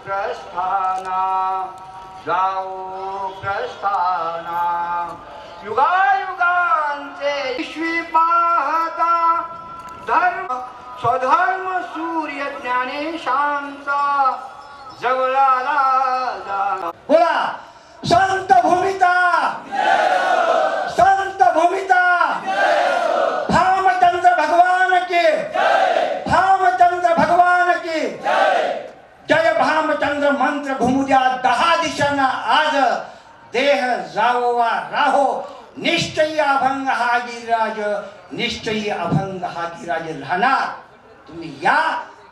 प्रस्थाना जाऊ प्रस्थाना युगायुगांचे विश्वी पाहता धर्म स्वधर्म सूर्य ज्ञानेशांचा जवळाला जाणा बोला संत भूमिता संत भूमिता भामचंद्र भगवान की भामचंद्र भगवान की जय भामचंद्र मंत्र घुमुद्या 10 दिशांना आज देह जावोवा राहो निश्चयी अभंग हा गिरिराज निश्चयी अभंग हा गिरिराज राहणार. तुम्ही या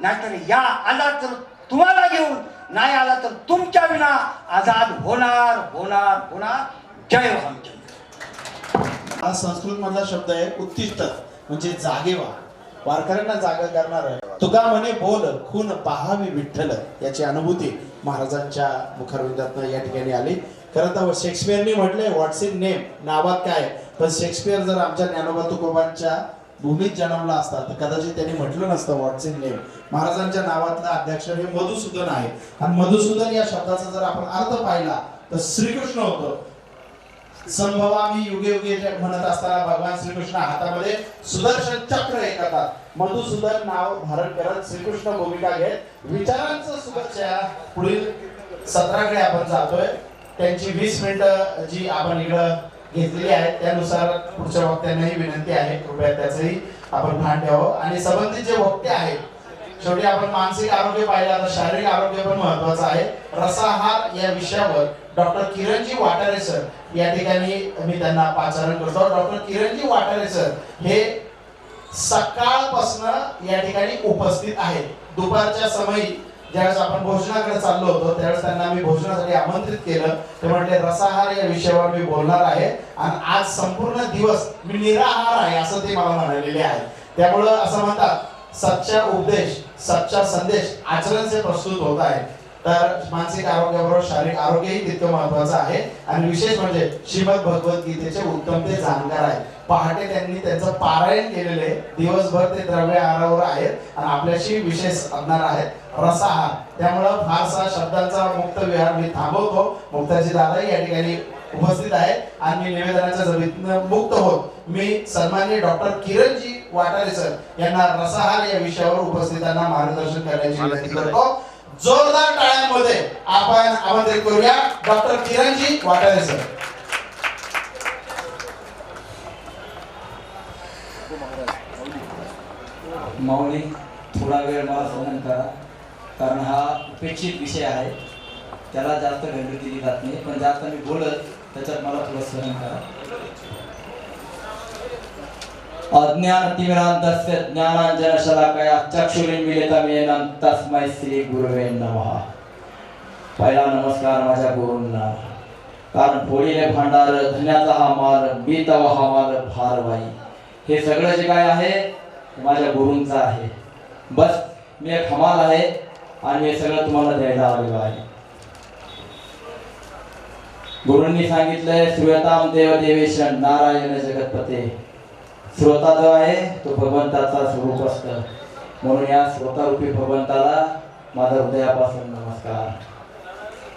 नाहीतर या आला तर तुम्हाला घेऊन नाही आला तर तुमच्या विना आजाद होणार होणार होणार. जय भामचंद्र. हा संस्कृत मधला शब्द आहे उत्तिष्ठ म्हणजे जागे व्हा, वारकऱ्यांना जागा करणार आहे. तुका म्हणे बोल खून पहावी विठ्ठल याची अनुभूती महाराजांच्या मुखारविंदातून या ठिकाणी आली. खरं तर शेक्सपियरने म्हटलंय व्हॉट्स इन नेम, नावात काय. पण शेक्सपियर जर आमच्या ज्ञानोबा तुकोबांच्या भूमीत जन्मला असता तर कदाचित त्यांनी म्हटलं नसतं व्हॉट्स इन नेम. महाराजांच्या नावातलं अध्यक्षर हे मधुसूदन आहे आणि मधुसूदन या शब्दाचा जर आपण अर्थ पाहिला तर श्रीकृष्ण होतो. संभवामी युगे युगे म्हणत असताना भगवान श्रीकृष्ण हातामध्ये सुदर्शन चक्र ऐकतात. मधुसूदन नाव धारण करत श्रीकृष्ण भूमिका घेत विचारांचं सुदर्शन पुढील सत्राकडे आपण जातोय. त्यांची 20 मिनिटं जी आपण इकडं घेतलेली आहेत त्यानुसार पुढच्या वक्त्यांनाही विनंती आहे कृपया त्याचंही आपण भान ठेवावं. आणि संबंधित जे वक्ते आहेत शेवटी आपण मानसिक आरोग्य पाहिलं तर शारीरिक आरोग्य पण महत्वाचं आहे. रसाहार या विषयावर डॉक्टर किरणजी वाटारे सर या ठिकाणी मी त्यांना पाचारण करतो. डॉक्टर किरणजी वाटारे सर हे सकाळपासून या ठिकाणी उपस्थित आहेत. दुपारच्या समयी ज्यावेळेस आपण भोजनाकडे चाललो होतो त्यावेळेस त्यांना मी भोजनासाठी आमंत्रित केलं. ते म्हटले रसाहार या विषयावर मी बोलणार आहे आणि आज संपूर्ण दिवस मी निराहार आहे असं ते मला म्हणालेले आहे. त्यामुळं असं म्हणतात सच्चा उपदेश सच्चा संदेश आचरण से प्रस्तुत होत आहे. तर मानसिक आरोग्याबरोबर शारीरिक आरोग्यही तितकं महत्वाचं आहे. आणि विशेष म्हणजे श्रीमद भगवद्गीतेचे उत्तम ते जाणकार आहे. पहाटे त्यांनी त्यांचं पारायण केलेले दिवसभर ते द्रव्य आहारावर आहेत आणि आपल्याशी विशेष असणार आहेत रसाहार. त्यामुळं फारसा शब्दांचा मुक्त विहार मी थांबवतो. मुक्ताजी दादाही या ठिकाणी उपस्थित आहेत आणि मी निवेदनाच्या जमिनीतून मुक्त होत मी सन्माननीय डॉक्टर किरणजी वाटारे सर यांना रसाहार या विषयावर उपस्थितांना मार्गदर्शन करण्याची विनंती करतो. जोरदार टाळ्यांमध्ये आपण आमंत्रित करूया डॉक्टर किरणजी वाटारे सर. माऊली थोडा वेळ मला सहन करा कारण हा अपेक्षित विषय आहे. त्याला जास्त व्हॅल्यू दिली जात नाही पण जास्त मी बोलत त्याच्यात मला थोडं सहन करा. अज्ञानतिमिरान्धस्य ज्ञानाञ्जनशलाकया चक्षुरुन्मीलितं येन तस्मै श्री गुरुवे नमः. पहिला नमस्कार माझ्या गुरूंना. कारण फोडीले भांडार धन्याचा हा माल बीतवा हा माल भारवाई. हे सगळं जे काय आहे माझ्या गुरूंचा आहे. बस मी एक हमाल आहे आणि हे सगळं तुम्हाला द्यायला आलेलं आहे. गुरूंनी सांगितलंय श्रूयताम देव देवेश नारायण जगतपते. श्रोता जो आहे तो भगवंताचा स्वरूप असतं. म्हणून या श्रोतारूपी भगवंताला माझा हृदयापासून नमस्कार.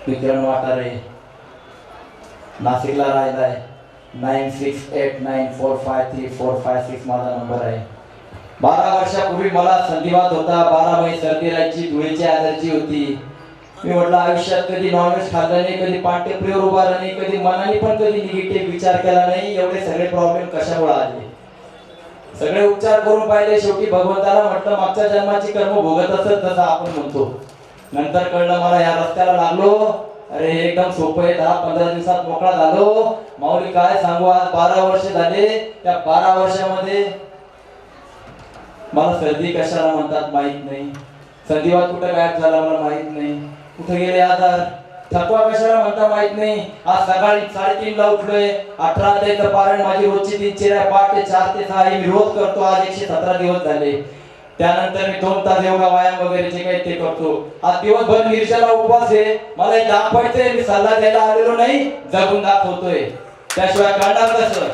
विक्रम वाटारे नाशिकला राहिलाय. 9689453456 माझा नंबर आहे. 12 वर्षापूर्वी मला संधिवात होता. 12 महिने सर्दी राहायची, धुळीची ॲलर्जी होती. मी म्हटलं आयुष्यात कधी नॉनव्हेज खाल्लं नाही, कधी पाठ्यप्रिय उभारलं नाही, कधी मनाने पण कधी निगेटिव्ह विचार केला नाही. एवढे सगळे प्रॉब्लेम कशामुळे आले. सगळे उपचार करून पाहिले. शेवटी भगवंताला म्हटलं मागच्या जन्माची कर्म भोगत असत जसं आपण म्हणतो. नंतर कळलं मला या रस्त्याला लागलो. अरे एकदम सोपं आहे. 10-15 दिवसात मोकळा झालो. माऊली काय सांगू आज 12 वर्ष झाले. त्या 12 वर्षामध्ये मला सर्दी कशाला म्हणतात माहित नाही. संधिवात कुठं गायब झाला मला माहित नाही. कुठे गेले आजार. थकवा कशाला म्हणता माहित नाही. आज सकाळी 3:30ला उठलोय. 18 अध्यायाचं पारायण माझी रोजची दिनचर्या आहे. पहाटे 4 ते 6 मी रोज करतो. आज 117 दिवस झाले. त्यानंतर मी 2 तास योगा व्यायाम वगैरे जे काही ते करतो. आज दिवसभर निर्जला उपवास आहे. मला एक दाखवायचंय. मी सल्ला द्यायला आलेलो नाही, जगून दाखवतोय. त्याशिवाय कळणार कसं.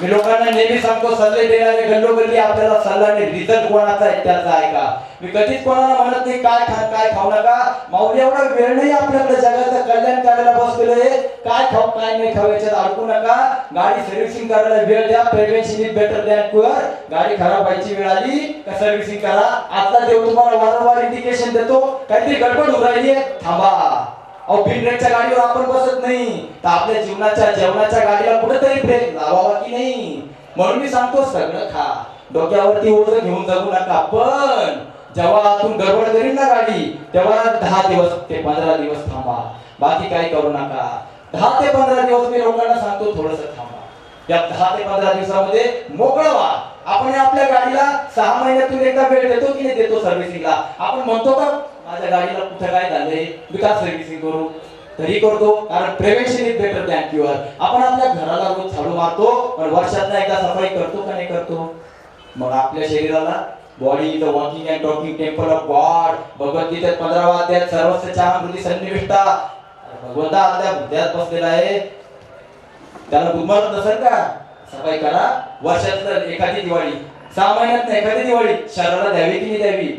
मी लोकांना नेहमी सांगतो, सल्ले देणारे गल्लोगल्ली आपल्याला सल्ला आणि रिझल्ट कोणाचा आहे त्याचा आहे का. मी कधीच कोणाला म्हणत नाही काय काय खाऊ नका. माऊली एवढा वेळ नाही आपल्याकडे जगाचं कल्याण करायला बसलेलं आहे. काय खाऊ काय नाही खाऊ याच्यात अडकू नका. गाडी सर्व्हिसिंग करायला वेळ द्या. Prevention is better than cure. गाडी खराब व्हायची वेळ आली का सर्व्हिसिंग करा. आता देव तुम्हाला वारंवार इंडिकेशन देतो, काहीतरी गडबड होऊ राहिली आहे, थांबा. अहो बिनब्रेकच्या गाडीवर आपण बसत नाही, तर आपल्या जीवनाच्या जेवणाच्या गाडीला कुठेतरी ब्रेक लावावा की नाही. म्हणून मी सांगतो सगळं खा, डोक्यावरती ओझं घेऊन जगू नका. पण जेव्हा आतून गडबड करीन ना गाडी, तेव्हा 10 दिवस ते 15 दिवस थांबा, बाकी काही करू नका. 10 ते 15 दिवस मी लोकांना सांगतो थोडस थांबा. या 10 ते 15 दिवसामध्ये मोकळं व्हा. आपण आपल्या गाडीला 6 महिन्यातून एकदा वेळ देतो की नाही देतो सर्व्हिसिंगला. आपण म्हणतो का माझ्या गाडीला कुठं काय झालंय मी का सर्व्हिसिंग करू, तरी करतो, कारण prevention is better than cure. आपण आपल्या घराला रोज झाडू मारतो, पण वर्षातून एकदा सफाई करतो का नाही करतो. मग आपल्या शरीराला body is the walking and talking temple of god. भगवद्गीतेत 15व्या अध्यायात सर्वस्य चाहमृती सन्निविष्टा. भगवंता आपल्या हृदयात बसलेला आहे, त्याला गुदमरत नसेल का. सफाई करा. वर्षात एखादी दिवाळी, 6 महिन्यात एखादी दिवाळी शहराला द्यावी की नाही द्यावी.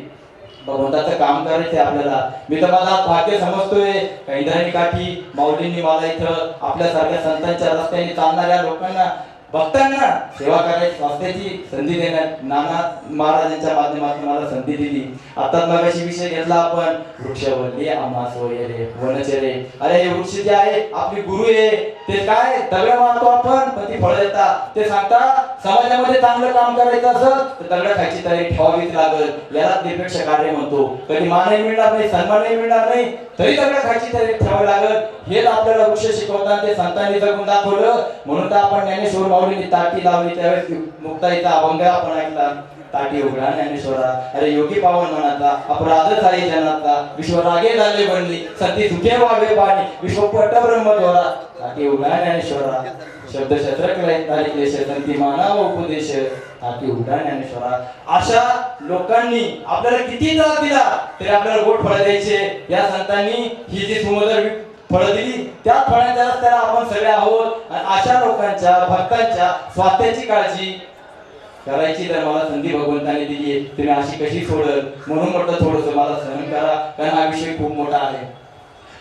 भगवंताचं काम करायचंय आपल्याला. मी तर माझा भाग्य समजतोय, इंद्रायणी काठी माऊलींनी मला इथं आपल्यासारख्या संतांच्या रस्त्याने चालणाऱ्या लोकांना भक्तांना सेवा करायची स्वास्थ्याची संधी देण्यात नाना महाराजांच्या माध्यमातून मला संधी दिली. आता मगाशी विषय घेतला आपण वृक्षवल्ली आम्हास वगैरे वनचरे. अरे हे वृक्ष जे आहे आपली गुरु आहे. ते काय दगड मारतो आपण पण ती फळं देतात. ते सांगता समाजामध्ये चांगलं काम करायचं असेल तर दगड खायची तयारी ठेवावीच लागेल. याला निरपेक्ष कार्य म्हणतो. कधी मानही मिळणार नाही, सन्मानही मिळणार नाही, तरी दगड खायची तयारी ठेवावी लागेल. हेच आपल्याला वृक्ष शिकवतात. ते संतांनी जगून दाखवलं. म्हणून तर आपण ज्ञानेश्वर माऊलींनी ताटी लावली त्यावेळेस मुक्ताईचा अभंग आपण ऐकला. ताटी उघडा ज्ञानेश्वरा, अरे योगी पावन मनाचा अपराध झाले जनाचा. विश्व रागे झाले बनली सती सुखे व्हावे पाणी. विश्व पट ब्रह्मद्वारा ताटी उघडा ज्ञानेश्वरा. शब्द शस्त्र झाले क्लेश संती मानाव उपदेश. ताटी उघडा ज्ञानेश्वरा. अशा लोकांनी आपल्याला किती त्रास दिला तरी आपल्याला गोड फळ द्यायचे. या संतांनी ही जी सुमधुर फळं दिली, त्या फळांच्या रस्त्याला आपण सगळे आहोत. आणि अशा लोकांच्या भक्तांच्या स्वास्थ्याची काळजी करायची तर मला संधी भगवंताने दिली आहे. तुम्ही अशी कशी सोडल, म्हणून म्हटलं थोडस मला सहन करा, कारण हा विषय खूप मोठा आहे.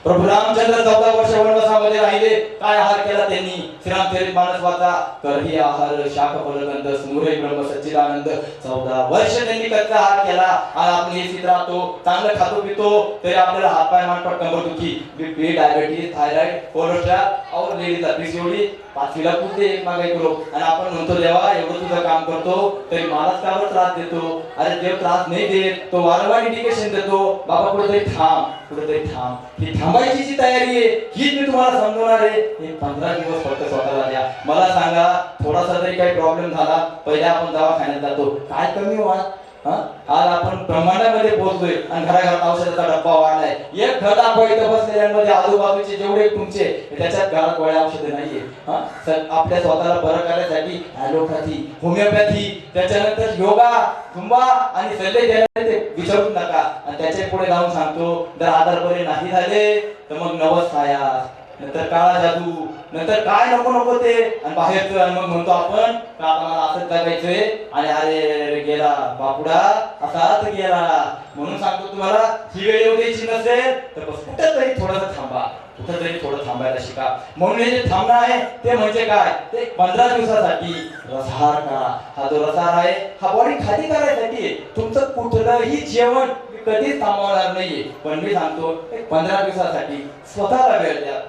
प्रभू रामचंद्र 14 वर्ष वनवासामध्ये राहिले. काय आहार केला त्यांनी. श्रीरामचरित मानस वाचा. करही आहार शाख फलगंध सुमुरे ब्रह्म सच्चिदानंद. 14 वर्ष त्यांनी कच्चा आहार केला. आज आपण एसीत राहतो, चांगलं खातो पितो, तरी आपल्याला हातपाय मानपट कंबरदुखी, बीपी, डायबिटीज, थायरॉइड, कोलेस्ट्रॉल और लेडीजला पीसीओडी 5वीला पुढे एक मागे करो. आणि आपण म्हणतो देवा एवढं तुझं काम करतो तरी मलाच का त्रास देतो. अरे देव त्रास नाही देत, तो वारंवार इंडिकेशन देतो. बाबा कुठेतरी थांब, कुठेतरी थांब. ही थांबायची जी तयारी आहे हीच मी तुम्हाला समजवणार आहे. हे 15 दिवस फक्त स्वतःला द्या. मला सांगा थोडासा जरी काही प्रॉब्लेम झाला, पहिले आपण दवाखान्यात जातो, काय कमी व्हा. आज आपण ब्रह्मांडामध्ये पोहोचलोय आणि घराघरात औषधाचा डब्बा वाढलाय. एक घर दाखवा इथं बसलेल्यांमध्ये आजूबाजूचे जेवढे तुमचे त्याच्यात घरात गोळ्या औषधे नाहीये. आपल्या स्वतःला बरं करण्यासाठी ॲलोपॅथी, होमिओपॅथी, त्याच्यानंतर योगा, झुंबा आणि सल्ले देण्याचे ते विचारू नका. आणि त्याच्या पुढे जाऊन सांगतो जर आजार बरे नाही झाले तर मग नवस साया, नंतर काळा जादू, नंतर काय नको नको ते, आणि बाहेरचं. आणि मग म्हणतो आपण का आता मला असंच जगायचंय आणि अरे गेला बापुडा असाच गेला. म्हणून सांगतो तुम्हाला ही वेळ येऊ द्यायची नसेल तर बस कुठेतरी थोडंसं थांबा, कुठेतरी थोडं थांबायला शिका. म्हणून हे जे थांबणं आहे ते म्हणजे काय, ते 15 दिवसासाठी रसाहार करा. हा जो रसाहार आहे हा बॉडी खाली करायसाठी. तुमचं कुठलंही जेवण कधीच थांबवणार नाहीये. पण मी सांगतो 15 दिवसासाठी स्वतःला वेळ द्या.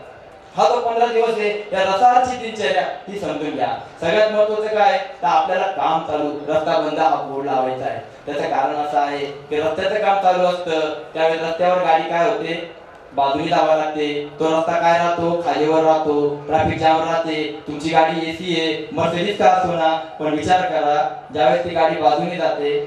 हा जो 15 दिवस आहे या रसाहारची दिनचर्या ही समजून घ्या. सगळ्यात महत्वाचं काय तर आपल्याला काम चालू, रस्ता बंद हा बोर्ड लावायचा आहे. त्याचं कारण असं आहे की रस्त्याचं काम चालू असतं त्यावेळेस रस्त्यावर गाडी काय होते बाजूनी लावा लागते. तो रस्ता काय राहतो खालीवर राहतो, ट्रॅफिक जाम राहते. तुमची गाडी एसी आहे, मर्सिडीज का असो ना, पण विचार करा ज्यावेळेस ती गाडी बाजूनी जाते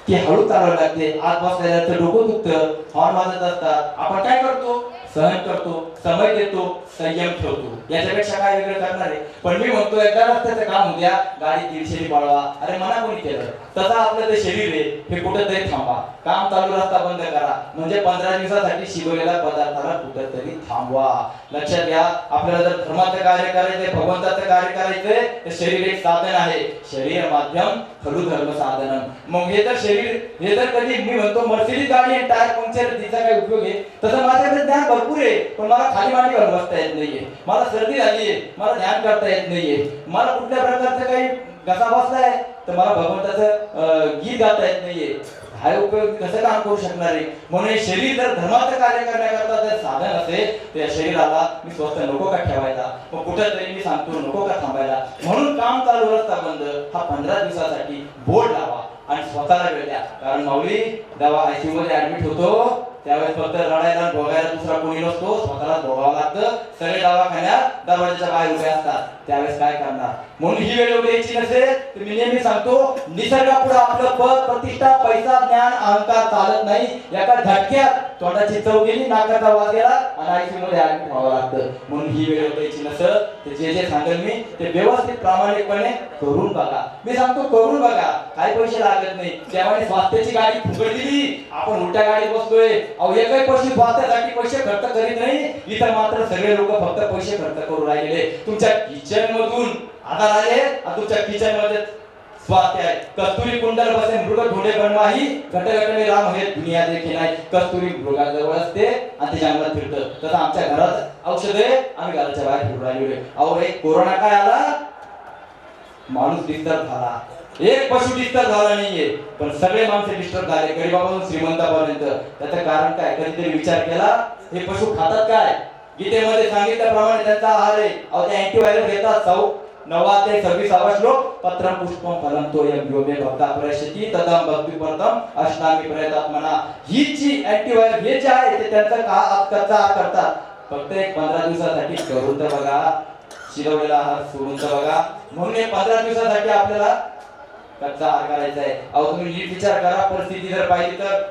ती हळू चालवावी लागते. आत बसल्यानंतर डोकं दुखतं, हॉर्न वाजत असतात. आपण काय करतो सहन करतो, समय देतो, संयम ठेवतो, याच्यापेक्षा काय वेगळं करणार आहे? पण मी म्हणतो एकदा रस्त्याचं काम उद्या गाडी 150 पळवा, अरे मना कोणी केलं? तसं आपलं ते शरीर आहे, हे कुठंतरी थांबा, काम चालू रस्ता बंद करा, म्हणजे 15 दिवसासाठी शिकवलेल्या पदार्थाला कुठंतरी थांबवा. लक्षात घ्या, आपल्याला जर धर्माचं कार्य करायचंय, भगवंताचं कार्य करायचंय, तर शरीर एक साधन आहे. शरीर माध्यम खरु धर्म साधन. मग हे तर शरीर, हे तर कधी मी म्हणतो मर्सिडीज गाडी आहे, टायर पंक्चर, तिचा काय उपयोग आहे? तसं माझ्याकडे ज्ञान भरपूर आहे, पण मला खाली मांडी घालून बसता येत नाहीये, मला सर्दी झालीये, मला ध्यान करता येत नाहीये, मला कुठल्या प्रकारचं काही घसा बसलाय तर मला भगवंताचं गीत गाता येत नाहीये. हा उपयोग कसं काम करू शकणार आहे? म्हणून हे शरीर जर धर्माचं कार्य करण्याकरता जर साधन असेल, त्या शरीराला मी स्वस्त नको का ठेवायला, मग कुठंतरी मी सांगतो नको का थांबायला? म्हणून काम चालू रस्ता बंद हा 15 दिवसासाठी बोर्ड लावा आणि स्वतःला वेळ द्या. कारण माऊली जेव्हा आयसीयू मध्ये ऍडमिट होतो त्यावेळेस फक्त रडायला भोगायला दुसरा कोणी नसतो, स्वतःला भोगावं लागतं. सगळे दवाखान्यात दरवाजाच्या बाहेर उभे असतात, त्यावेळेस काय करणार? म्हणून ही वेळ एवढी यायची नसेल तर मी नेहमी सांगतो, निसर्गापुढे आपलं पद, प्रतिष्ठा, पैसा, ज्ञान, अहंकार चालत नाही. एका झटक्यात तोंडाची चव गेली, नाकाचा वास गेला आणि आयसीयू मध्ये ऍडमिट व्हावं लागतं. म्हणून ही वेळ यायची नसेल तर जे जे सांगेल मी ते व्यवस्थित प्रामाणिकपणे करून बघा. मी सांगतो करून बघा, काही पैसे लागत नाही. त्यामुळे स्वास्थ्याची गाडी फुकट दिली, आपण उलट्या गाडीत बसलोय. अहो एकही पैसे स्वास्थ्यासाठी पैसे खर्च करीत नाही. इथं मात्र सगळे लोक फक्त पैसे खर्च करू राहिले. तुमच्या किचन मधून आधार आले आणि तुमच्या किचन मध्ये स्वास्थ्य आहे. कस्तुरी कुंडल बसे मृग धोडे बनवाही, घट घट में राम हे दुनिया देखी नाही. कस्तुरी मृगाजवळ असते आणि ते जंगलात फिरतं. तसं आमच्या घरात औषध आहे, आम्ही घराच्या बाहेर फिरून राहिलोय. अहो एक कोरोना काय आला, माणूस डिस्टर्ब झाला, एक पशु डिस्टर्ब झाला नाहीये, पण सगळे माणसं डिस्टर्ब झाले, गरीबापासून श्रीमंतापर्यंत. त्याचं कारण काय? कधीतरी विचार केला? हे पशु खातात काय? गीतेमध्ये सांगितल्याप्रमाणे त्यांचा आहार आहे. अहो ते अँटीव्हायरस घेतात. 9 ते 26 श्लोक, पत्रम पुष्पम फलम तोयम योगे भक्ता प्रयशती तदम भक्ती परतम अष्टामी प्रयतात्मना. ही जी अँटीव्हायरस हे जे आहे ते त्यांचा कच्चा आहार करतात. फक्त एक 15 दिवसासाठी करून तर बघा, शिजवलेला आहार सोडून तर बघा. म्हणून 15 दिवसासाठी आपल्याला कच्चा आहार करायचा आहे. अहो तुम्ही नीट विचार करा, परिस्थिती जर पाहिली तर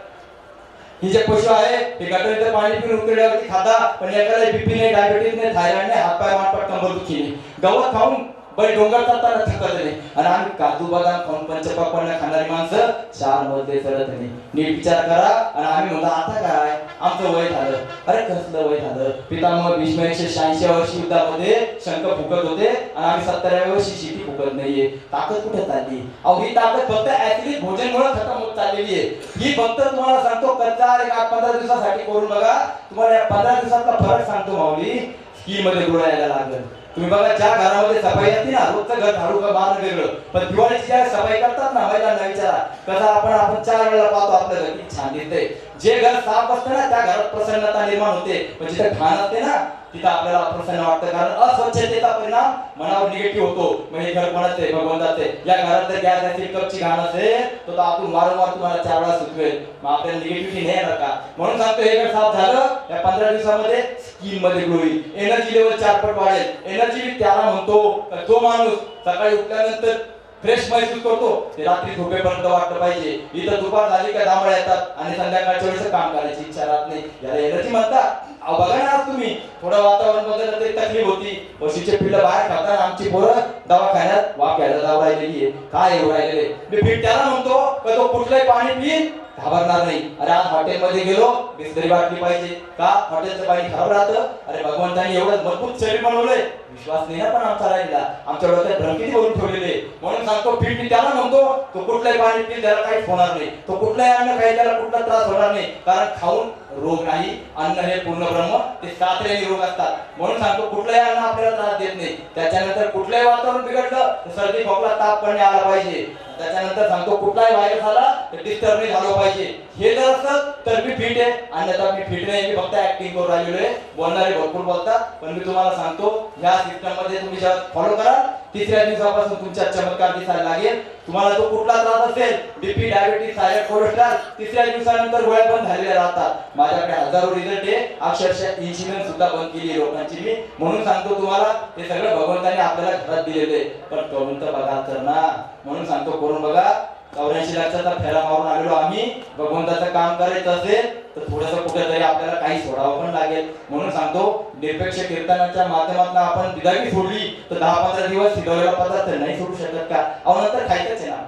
ही जे पशु आहे ते गटरीचं पाणी पिऊन उकळल्यावरती खाता, पण एकाला बीपी नाही, डायबिटीज नाही, थायरॉइड नाही, हातपाय माटपट, कंबर दुखी नाही, गवत खाऊन बैल डोंगर चालताना थकत नाही. आणि आम्ही काजू बदाम खाऊन पंचपक्वान्न खाणारी माणसं 4 मजले चढत नाही. नीट विचार करा. आणि आम्ही म्हणतो आता काय, आमचं वय झालं. अरे कसलं वय झालं? पितामह भीष्म 186 वर्षी युद्धामध्ये शंख फुकत होते आणि आम्ही 70व्या वर्षी शिटी फुकत नाहीये. ताकद कुठे चालली? अहो ही ताकद फक्त ऍसिडिक भोजनमुळे खतम होत चाललेली आहे. ही फक्त तुम्हाला सांगतो कच्चा आहार 15 दिवसासाठी करून बघा. तुम्हाला या 15 दिवसातला फरक सांगतो माऊली, स्की मध्ये गोळा यायला लागेल. तुम्ही बघा ज्या घरामध्ये सफाई असते ना, रोजचं घर झाडू का बांधणं वेगळं, पण दिवाळीची ज्या सफाई करतात ना, महिलांना विचारा कसं आपण 4 वेळा पाहतो आपलं घर किती छान दिसतंय. जे घर साफ असतं ना त्या घरात प्रसन्नता निर्माण होते. पण जिथे घाण असते ना तिथं आपल्याला अप्रसन्न वाटतं, कारण अस्वच्छतेचा परिणाम मनावर निगेटिव्ह होतो. मग हे घर कोणाचं आहे? भगवंताचं आहे. या घरात जर गॅस असेल, कपची घाण असेल तर आपण वारंवार तुम्हाला 4 वेळा सुचवेल, मग आपल्याला निगेटिव्हिटी नाही येणार का? म्हणून सांगतो हे घर साफ झालं, या 15 दिवसामध्ये स्किन मध्ये ग्लो होईल, एनर्जी लेवल 4 पट वाढेल. एनर्जी त्याला म्हणतो तो माणूस सकाळी उठल्यानंतर फ्रेश महसूस करतो, ते रात्री झोपेपर्यंत वाटलं पाहिजे. इथं दुपार झाली का दामडा येतात आणि संध्याकाळच्या वेळेस काम करायची इच्छा राहत नाही. याला एनर्जी म्हणतात. अहो बघा ना, तुम्ही थोडं वातावरण बदललं तरी तकलीफ होती. म्हशीचे पिल्लं बाहेर खातात, आमची पोरं दवाखान्यात वाफ घ्यायला जाऊ राहिलेली आहे. काय येऊ राहिलेले? मी फिट त्याला म्हणतो का तो कुठलंही पाणी पिईन घाबरणार नाही. अरे आज हॉटेलमध्ये गेलो, बिस्लरी बाटली पाहिजे का? हॉटेलचं पाणी खराब राहतं. अरे भगवंतानी एवढं मजबूत शरीर बनवलंय, विश्वास नाही ना पण आमचा राहिला, आमच्या डोक्यात भ्रमिती करून ठेवलेले. म्हणून सांगतो फिट मी त्याला म्हणतो तो कुठलाही पाणी पिईल त्याला काहीच होणार नाही. तो कुठलाही अन्न खाईल त्याला कुठला त्रास होणार नाही, कारण खाऊन रोग नाही. अन्न हे पूर्ण ब्रह्म, ते सात्रेनी रोग असतात. म्हणून सांगतो कुठलाही अन्न आपल्याला त्रास देत नाही. त्याच्यानंतर कुठलंही वातावरण बिघडलं तर सर्दी खोकला ताप पण आला पाहिजे. त्याच्यानंतर सांगतो कुठलाही व्हायरस आला तर डिस्टर्ब नाही झालं पाहिजे. हे जर असतं तर मी फिट आहे, अन्यथा मी फिट नाही. मी फक्त ऍक्टिंग करून राहिलेलो आहे. बोलणारे भरपूर बोलतात, पण मी तुम्हाला सांगतो ह्या सिस्टम मध्ये तुम्ही जेव्हा फॉलो कराल 3ऱ्या दिवसापासून तुमच्यात चमत्कार दिसायला लागेल. तुम्हाला तो कुठला त्रास असेल, बीपी, डायबिटीज, थायरॉइड, कोलेस्ट्रॉल, 3ऱ्या दिवसानंतर गोळ्या बंद झालेल्या राहतात. माझ्याकडे हजारो रिझल्ट आहे. अक्षरशः इन्शुरन्स सुद्धा बंद केली आहे लोकांची मी. म्हणून सांगतो तुम्हाला हे सगळं भगवंताने आपल्याला घरात दिलेले, पण करून तर बघा तर ना. म्हणून सांगतो करून बघा. 84 लाखाचा फेरा मारून आलेलो आम्ही. भगवंताचं काम करायचं असेल तर थोडंसं कुठेतरी आपल्याला काही सोडावं पण लागेल. म्हणून सांगतो, निरपेक्ष कीर्तनाच्या माध्यमातून आपण दिदागी सोडली तर 10-15 दिवस शिजवलेला पदार्थ नाही सोडू शकत का? अहो नंतर खायचंच आहे ना.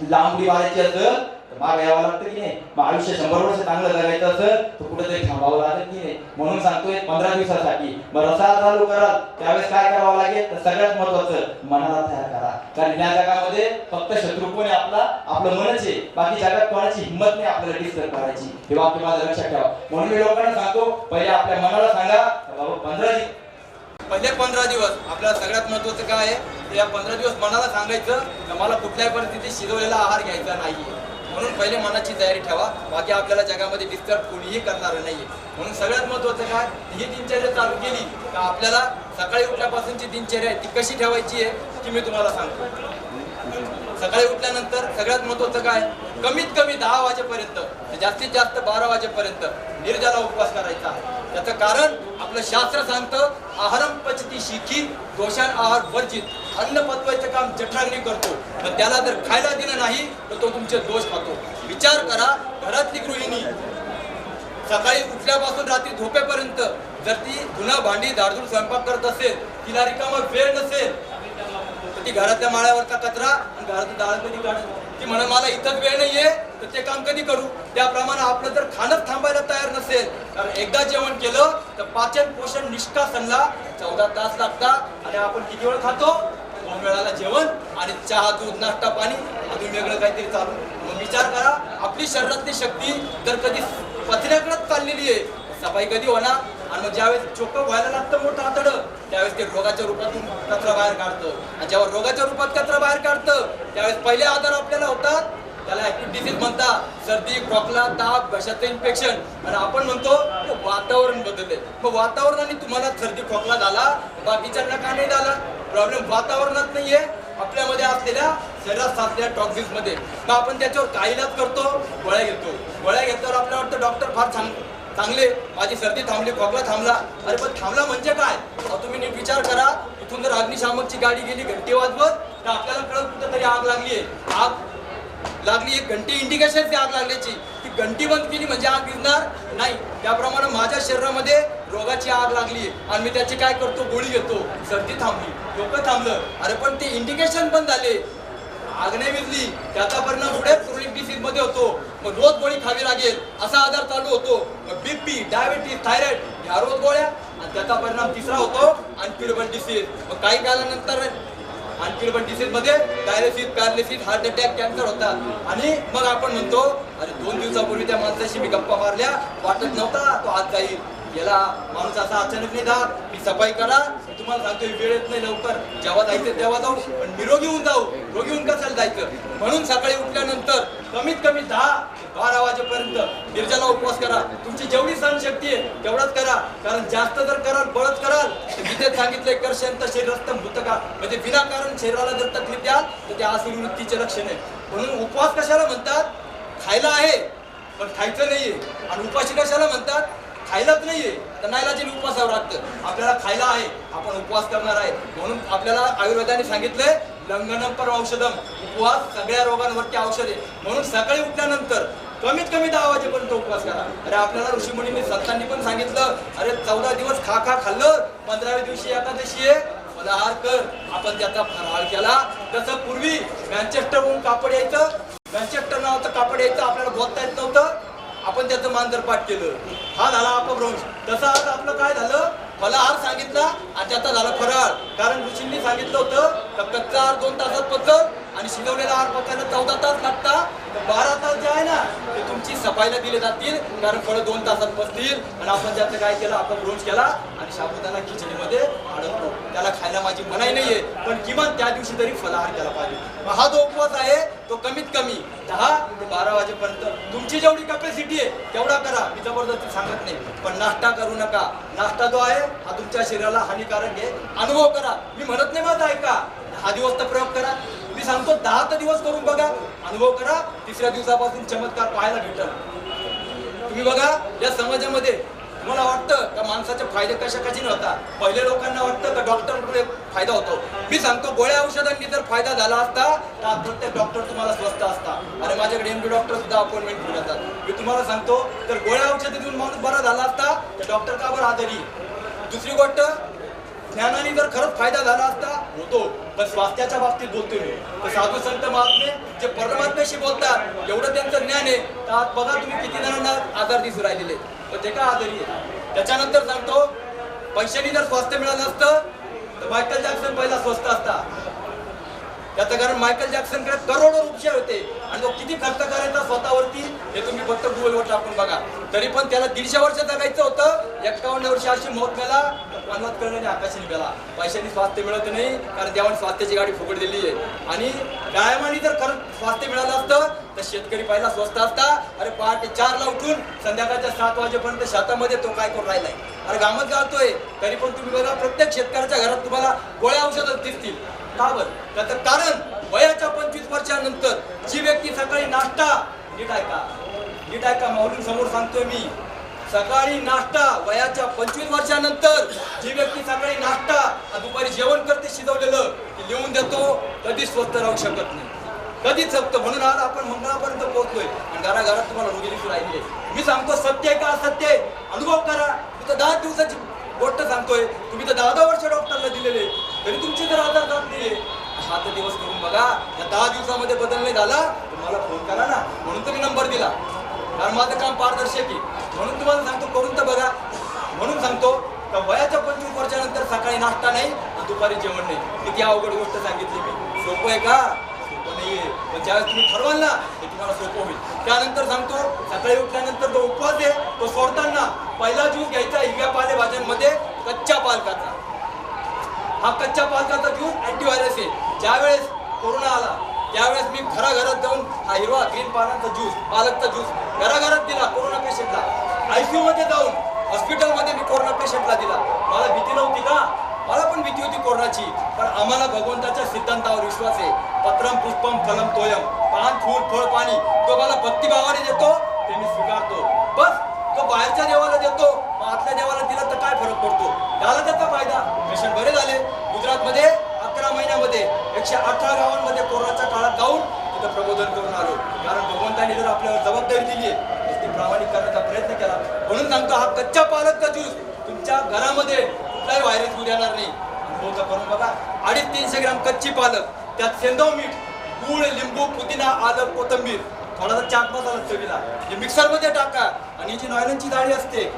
लांब उडी मारायची असेल तर माग यावं लागतं की नाही? मग आयुष्य 100 वर्ष चांगलं जगायचं असेल तर कुठेतरी थांबावं लागत की नाही? म्हणून सांगतोय 15 दिवसासाठी. मग रसाळ चालू कराल त्यावेळेस काय करावं लागेल? तर सगळ्यात महत्वाचं मनाला तयार करा. कारण या जगामध्ये फक्त शत्रू कोण आहे? आपलं मनच आहे. बाकी जगात कोणाची हिंमत नाही आपल्याला डिस्टर्ब करायची. हे वाक्य माझं लक्षात ठेवा. म्हणून मी लोकांना सांगतो, पहिले आपल्या मनाला सांगा बाबा पहिले 15 दिवस आपल्याला सगळ्यात महत्त्वाचं काय आहे? तर या 15 दिवस मनाला सांगायचं की मला कुठल्याही परिस्थितीत शिजवलेला आहार घ्यायचा नाहीये. म्हणून पहिले मनाची तयारी ठेवा. बाकी आपल्याला जगामध्ये डिस्टर्ब कोणीही करणार नाहीये. म्हणून सगळ्यात महत्त्वाचं काय? ही दिनचर्या चालू केली तर आपल्याला सकाळी उठल्यापासूनची दिनचर्या आहे ती कशी ठेवायची आहे की मी तुम्हाला सांगतो. सकाळी उठल्यानंतर सगळ्यात महत्त्वाचं काय? कमीत कमी 10 वाजेपर्यंत, जास्तीत जास्त 12 वाजेपर्यंत निर्जला उपवास करायचा आहे. त्याचं कारण आपलं शास्त्र सांगतं, आहारम पचती शिखी दोषान आहार वर्जित. अन्न पचवायचं काम जठराग्नी करतो, पण त्याला जर खायला दिलं नाही तर तो तुमचे दोष खातो. विचार करा, घरातली गृहिणी सकाळी उठल्यापासून रात्री झोपेपर्यंत जर ती धुणं भांडी झाडझूड स्वयंपाक करत असेल, तिला रिकामा वेळ नसेल तर ती घरातल्या माळ्यावरचा कचरा आणि घरातलं डाळ कधी काढत? ती म्हणा मला इथंच वेळ नाहीये तर ते काम कधी करू? त्याप्रमाणे आपलं जर खाणंच थांबायला तयार नसेल, कारण एकदा जेवण केलं तर पाचन पोषण निष्कासनला 14 तास लागतात. आणि आपण किती वेळ खातो? 2 वेळाला जेवण आणि चहा, दूध, नाश्ता, पाणी, अजून वेगळं काहीतरी चालू. मग विचार करा, आपली शरीरातली शक्ती जर कधी पचण्याकडेच चाललेली आहे, सफाई कधी होणार? आणि मग ज्यावेळेस चोखं व्हायला लागतं मोठं आतडं, त्यावेळेस ते रोगाच्या रूपातून कचरा बाहेर काढतं. आणि जेव्हा रोगाच्या रूपात कचरा बाहेर काढतं त्यावेळेस पहिले आजार आपल्याला होतात, त्याला ऍक्टिव्ह डिसीज म्हणतात. सर्दी, खोकला, ताप, घशाचं इन्फेक्शन. आणि आपण म्हणतो वातावरण बदलले. मग वातावरणाने तुम्हाला सर्दी खोकला झाला, बाकीच्यांना का नाही झाला? प्रॉब्लेम वातावरणात नाहीये, आपल्यामध्ये असलेल्या शरीरात साचलेल्या टॉक्सिन्स मध्ये. मग आपण त्याच्यावर काही इलाज करतो, गोळ्या घेतो. गोळ्या घेतल्यावर आपल्याला वाटतं डॉक्टर फार चांगले, माझी सर्दी थांबली, खोकला थांबला. अरे पण थांबला म्हणजे काय? तुम्ही नीट विचार करा. इथून जर अग्निशामकची गाडी गेली घंटी वाजवत तर आपल्याला कळत कुठेतरी आग लागलीये. आग लागली, एक घंटी इंडिकेशन ती आग लागल्याची. ती घंटी बंद केली म्हणजे आग विझणार नाही. त्याप्रमाणे माझ्या शरीरामध्ये रोगाची आग लागली आणि मी त्याची काय करतो? गोळी घेतो. सर्दी थांबली, डोकं थांबलं. अरे पण ते इंडिकेशन बंद झाले, आग नाही विझली. त्याचा परिणाम पुढे क्रोनिक डिसीज मध्ये होतो. मग रोज गोळी खावी लागेल असा आजार चालू होतो. मग बीपी, डायबिटीज, थायरॉइड ह्या रोज गोळ्या. आणि त्याचा परिणाम तिसरा होतो अनक्युरेबल डिसीज. मग काही काळानंतर अनक्युरेबल डिसीज मध्ये dialysis, paralysis, heart attack, cancer होतात. आणि मग आपण म्हणतो अरे 2 दिवसापूर्वी त्या माणसाशी मी गप्पा मारल्या, वाटत नव्हता तो आज जाईल. याला माणूस असा अचानक नाही जात. मी सफाई करा, तुम्हाला सांगतो वेळ येत नाही लवकर. जेव्हा जायचं तेव्हा जाऊ, पण निरोगी होऊन जाऊ. रोगी होऊन कशाला जायचं? म्हणून सकाळी उठल्यानंतर कमीत कमी 10-12 वाजेपर्यंत निर्जला उपवास करा. तुमची जेवढी सहनशक्ती आहे तेवढाच करा. कारण जास्त जर कराल, बळच कराल तर तिथे सांगितलंय कर्षंत शरीरस्थम भूतका, म्हणजे विनाकारण शरीराला जर तकलीफ द्याल तर त्या आसुरी वृत्तीचे लक्षण आहे. म्हणून उपवास कशाला म्हणतात? खायला आहे पण खायचं नाहीये. आणि उपाशी कशाला म्हणतात? खायलाच नाहीये तर नाईलाजाने उपवासावर लागतं. आपल्याला खायला आहे, आपण उपवास करणार आहे. म्हणून आपल्याला आयुर्वेदाने सांगितलंय लंघनम परम औषधम, उपवास सगळ्या रोगांवरती औषध आहे. म्हणून सकाळी उठल्यानंतर कमीत कमी 10 वाजेपर्यंत उपवास करा. अरे आपल्याला ऋषीमुनींनी संतांनी पण सांगितलं, अरे 14 दिवस खाल्लं, 15व्या दिवशी एकादशी आहे, फलाहार कर. आपण त्याचा फराळ केला. जसं पूर्वी मँचेस्टरहून कापड यायचं, मँचेस्टर नावाचं कापड यायचं, आपल्याला बोलता येत नव्हतं, आपण त्याचं मांजरपाठ केलं, हा झाला अपभ्रंश. तसं आज आपलं काय झालं? फलाहार सांगितला आणि त्याचा झाला फराळ. कारण ऋषींनी सांगितलं होतं तर कच्चा आहार 2 तासात पचल आणि शिजवलेला आहार पचायला 14 तास लागतात. तर 12 तास जे आहे ना ते तुमची सफाईला दिले जातील, कारण फळं 2 तासात पचतील. आणि आपण त्याचं काय केलं? अपभ्रंश केला आणि साबुदाणा खिचडीमध्ये अडकलो. त्याला खायला माझी मनाई नाहीये, पण किमान त्या दिवशी तरी फलाहार केला पाहिजे. मग हा जो उपवास आहे तो कमीत कमी 10 ते 12 वाजेपर्यंत तुमची जेवढी कॅपॅसिटी आहे तेवढा करा. मी जबरदस्ती सांगत नाही, पण नाश्ता करू नका. नाश्ता जो आहे हा तुमच्या शरीराला हानिकारक आहे. अनुभव करा. मी म्हणत नाही माझा ऐका, 10 दिवस तर प्रयोग करा. मी सांगतो 10 दिवस करून बघा, अनुभव करा. 3ऱ्या दिवसापासून चमत्कार पाहायला भेटल. तुम्ही बघा या समाजामध्ये तुम्हाला वाटतं का माणसाचे फायदे कशाची नव्हता? पहिले लोकांना वाटतं का डॉक्टरकडे फायदा होतो. मी सांगतो गोळ्या औषधांनी जर फायदा झाला असता तर प्रत्येक डॉक्टर तुम्हाला स्वस्त असता. अरे माझ्याकडे एमडी डॉक्टर सुद्धा अपॉइंटमेंट घेऊन येतात. मी तुम्हाला सांगतो तर गोळ्या औषध देऊन माणूस बरा झाला असता तर डॉक्टर का बरं आजारी? दुसरी गोष्ट, ज्ञानाने जर खरंच फायदा झाला असता होतो, पण स्वास्थ्याच्या बाबतीत बोलतोय मी. तर साधू संत महात्मे जे परमात्म्याशी बोलतात एवढं त्यांचं ज्ञान आहे. तर आज बघा तुम्ही किती जणांना आजार दिसू राहिलेले, पण ते का आजारी आहे? त्याच्यानंतर सांगतो, पैशाने जर स्वास्थ्य मिळालं असतं तर मायकल जॅक्सन पहिला स्वस्त असता. त्याचं कारण मायकल जॅक्सनकडे करोडो रुपये होते आणि तो किती खर्च करायचा स्वतःवरती हे तुम्ही फक्त गुगलवर टाकून बघा. तरी पण त्याला 150 वर्ष जगायचं होतं. 51 वर्ष अशी मौत मेला, वनवास करण्याने आकाशाने गेला. पैशाने स्वास्थ्य मिळत नाही, कारण देवाने स्वास्थ्याची गाडी फुकट दिली आहे. आणि व्यायामाने जर खरंच स्वास्थ्य मिळालं असतं तर शेतकरी पहिला स्वस्त असता. अरे पहाटे 4ला उठून संध्याकाळच्या 7 वाजेपर्यंत शेतामध्ये तो काय करून राहिलाय? अरे गावात गाळतोय. तरी पण तुम्ही बघा प्रत्येक शेतकऱ्याच्या घरात तुम्हाला गोळ्या औषधं दिसतील. का बरं? त्याचं कारण वयाच्या 25 वर्षानंतर जी व्यक्ती सकाळी नाश्ता, नीट ऐका माऊली समोर सांगतोय मी, सकाळी नाश्ता वयाच्या 25 वर्षानंतर जी व्यक्ती सकाळी नाश्ता दुपारी जेवण करते शिजवलेलं की लिहून देतो, कधीच स्वस्त राहू शकत नाही, कधीच जगतो. म्हणून आज आपण मंगळापर्यंत पोहोचलोय आणि घराघरात तुम्हाला रोगी दिसून राहिली. मी सांगतो सत्य आहे का असत्य आहे? अनुभव करा. मी तर 10 दिवसाची गोष्ट सांगतोय. तुम्ही तर 10 वर्ष डॉक्टरला दिलेले, तरी तुमची जर आजार जात नाहीये. 7 दिवस करून बघा. या 10 दिवसामध्ये बदल नाही झाला तर मला फोन करा ना. म्हणून तुम्ही नंबर दिला, कारण माझं काम पारदर्शक आहे. म्हणून तुम्हाला सांगतो करून तर बघा. म्हणून सांगतो का वयाच्या 25 वर्षानंतर सकाळी नाश्ता नाही, दुपारी जेवण नाही. किती अवघड गोष्ट सांगितली मी. सोपं आहे का? सोपं नाहीये. पण ज्यावेळेस तुम्ही ठरवाल ना ते तुम्हाला सोपं होईल. त्यानंतर सांगतो सकाळी उठल्यानंतर जो उपवास आहे तो सोडताना पहिला ज्यूस घ्यायचा हिरव्या पालेभाज्यांमध्ये कच्च्या पालकाचा. हा कच्च्या पालकाचा ज्यूस अँटीव्हायरस आहे. ज्यावेळेस कोरोना आला त्यावेळेस मी घराघरात जाऊन हा हिरवा ग्रीन पानाचा ज्यूस, पालकचा ज्यूस घराघरात दिला कोरोना पेशंटला. ICU मध्ये जाऊन हॉस्पिटलमध्ये मी कोरोना पेशंटला दिला. मला भीती नव्हती का? मला पण भीती होती कोरोनाची, पण आम्हाला भगवंताच्या सिद्धांतावर विश्वास आहे. पत्रम पुष्पम फलम तोयम, पान फूल फळ पाणी. तो मला भक्तिभावाने देतो ते मी स्वीकारतो. बस तो बाहेरच्या देवाला देतो, मग आतल्या देवाला दिला तर काय फरक पडतो? त्याला त्याचा फायदा. पेशंट बरे झाले. गुजरातमध्ये 11 महिन्यामध्ये 118 गावांमध्ये कोरोनाच्या काळात जाऊन तिथं प्रबोधन करून आलो. कारण भगवंताने जर आपल्यावर जबाबदारी दिली आहे ती प्रामाणिक करण्याचा प्रयत्न केला. म्हणून सांगतो हा कच्च्या पालकचा ज्यूस तुमच्या घरामध्ये कुठलाही व्हायरस घेऊन येणार नाही. अनुभव करून बघा. 250-300 ग्राम कच्ची पालक, त्यात सेंधव मीठ, गूळ, लिंबू, पुदिना, आलं, कोथिंबीर, थोडासा चाट मसाला चवीला, हे मिक्सरमध्ये टाका. आणि जी नायलॉनची जाळी असते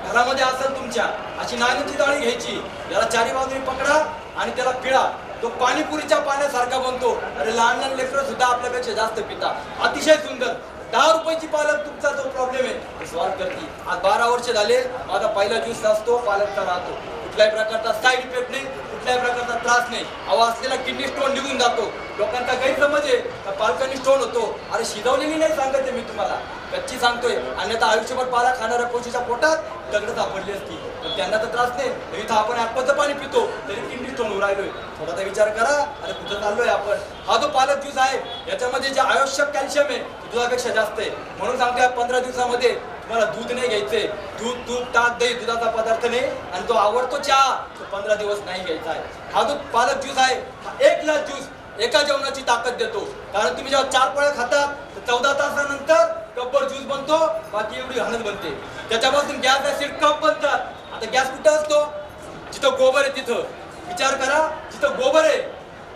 घरामध्ये असेल तुमच्या, अशी नायलॉनची जाळी घ्यायची, याला चारी बाजूने पकडा आणि त्याला पिळा. तो पाणीपुरीच्या पाण्यासारखा बनतो. अरे लहान लहान लेकरं सुद्धा आपल्यापेक्षा जास्त पिता. अतिशय सुंदर. 10 रुपयाची पालक तुमचा जो प्रॉब्लेम आहे सॉल्व्ह करते. आज 12 वर्ष झाले माझा पहिला ज्यूस असतो पालकचा राहतो. कुठल्याही प्रकारचा साईड इफेक्ट नाही, कुठल्याही प्रकारचा त्रास नाही. हवा असलेला किडनी स्टोन निघून जातो. लोकांचा गैरसमज आहे का पालकांनी स्टोन होतो. अरे शिजवलेली नाही सांगते मी तुम्हाला, कच्ची सांगतोय. अन्यथा आयुष्यभर पाला खाणाऱ्या कोशीच्या पोटात दगड सापडली असती, पण त्यांना तर त्रास नाही. इथं आपण ॲपलचं पाणी पितो तरी किडनी स्टोन राहिलोय. थोडासा विचार करा. अरे कुठं चाललोय आपण? हा जो पालक ज्यूस आहे याच्यामध्ये जे आवश्यक कॅल्शियम आहे दुधापेक्षा जास्त आहे. म्हणून सांगतोय 15 दिवसामध्ये तुम्हाला दूध नाही घ्यायचंय. दूध, तूप, ताक, दही दुधाचा पदार्थ नाही. आणि तो आवडतो चहा, तो 15 दिवस नाही घ्यायचा आहे. हा जो पालक ज्यूस आहे हा 1 ग्लास ज्यूस एका जेवणाची ताकद देतो. कारण तुम्ही जेव्हा 4 फळं खातात तर 14 तासानंतर कपभर ज्यूस बनतो, बाकी एवढी घाणच बनते. त्याच्यापासून गॅस ऍसिड कप बनतात. आता गॅस कुठं असतो? जिथं गोबर आहे तिथं. विचार करा, जिथं गोबर आहे